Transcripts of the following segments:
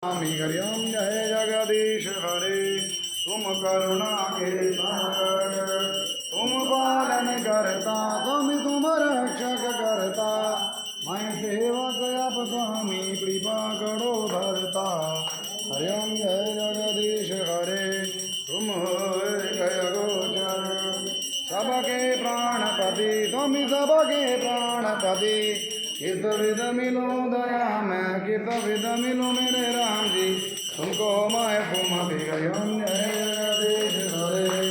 स्वामी हरिओम जय जगदीश हरे तुम करुणा के सागर तुम पालन करता तुम रक्षक करता मैं सेवक अब स्वामी कृपा करो धरता हरिओम जय जगदीश हरे तुम गय गोचर सबके प्राणपति तुम सबके प्राणपति किस विध मिलो दया मैं किस विध मिलो मेरे राम जी तुमको मैं फुमति गयम जय जगदीश हरे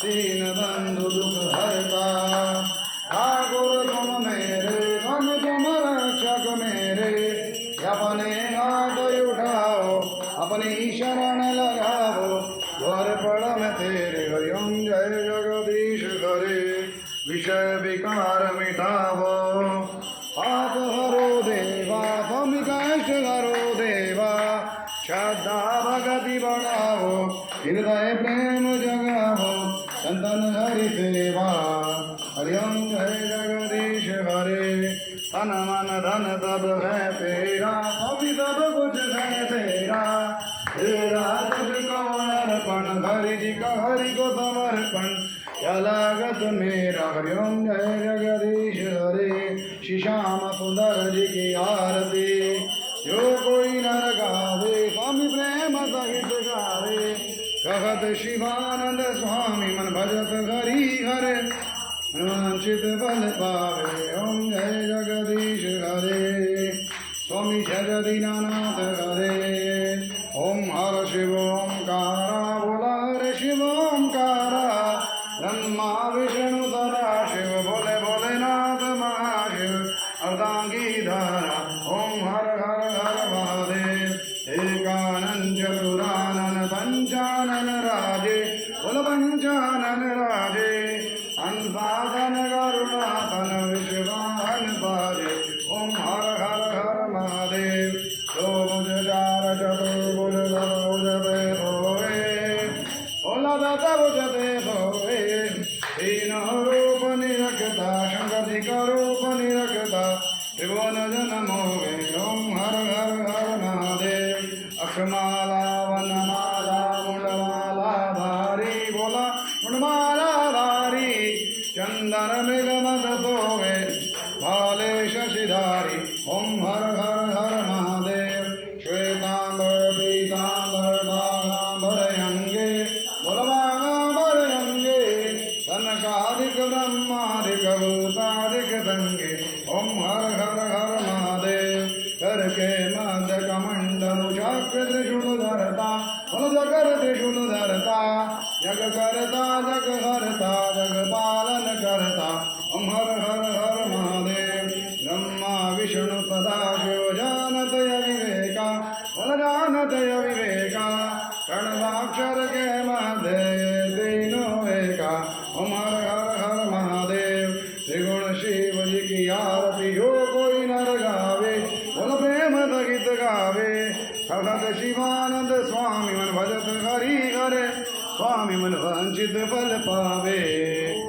तीन बंधु दुख हरता ठाकुर तुम मेरे तुम रक्षक मेरे अपने हाथ उठाओ अपनी शरण लगाओ द्वार पड़ा मैं तेरे हरिओम जय जगदीश हरे विषय विकार मिटाओ पाप हरो देवा तुम कष्ट हरो देवा श्रद्धा भगति बढ़ाओ हृदय प्रेम जगाओ संतन हरि सेवा हरिओम जय जगदीश हरे तन मन धन सब है तेरा अभी सब कुछ है तेरा तेरा तुझको अर्पण हरि जी का हरि को समर्पण क्या लागत मेरा हरिओम जय जगदीश हरे श्री श्याम सुंदर जी की आरती जो कोई नर गावे स्वामी प्रेम सहित गावे कहत शिवानंद स्वामी मन भजत हरि हरे वांछित फल पावे ओम जय जगदीश हरे स्वामी जय दीनानाथ हरे ओम हर शिव ओंकारा बोला हरे शिव ओंकारा ब्रह्मा विष्णु सदा शिव बोले भोलेनाथ महाशिव अर्धांगी धारा ओम हर हर हर महादेव एकानन चतुरानन पंचानन राजे बोल पंचानन राजे अनसाधन करुणाधन विश्वाहन पाजे ओम हर हर हर महादेव दो मुझ चार चतुर्भुज भुजते धोए बोला दाता भुजते धोए तीन रूप निरखता शंकर जी का रूप निरखता त्रिभुवन जन मोहे ओम हर हर हर महादेव अक्षमाला वनमाला मुंडमाला धारी बोला मुंडमाला धारी चंदन मृगमद सोहे भाले शशिधारी ओम हर हर हर महादेव श्वेतांबर पीतांबर बागांबर अंगे बोलबागांबर अंगे कनकादिक ब्रह्मादिक भूतादिक संगे ओम हर हर हर महादेव करके मध्य कमंडलु चक्र त्रिशूल धरता जगर त्रिशूल धरता जग करता जग हरता जग पालन करता ओम हर हर हर महादेव ब्रह्मा विष्णु सदा शिव जानत विवेका बल जानत विवेका प्रणवाक्षर के मध्य तीनों एका ओम हर हर हर महादेव त्रिगुण शिव जी की आरती हो कोई नर गावे बोल प्रेम गीत गावे भगत शिवानंद स्वामी मन भजत हरि हरे स्वामी मन वंचित फल पावे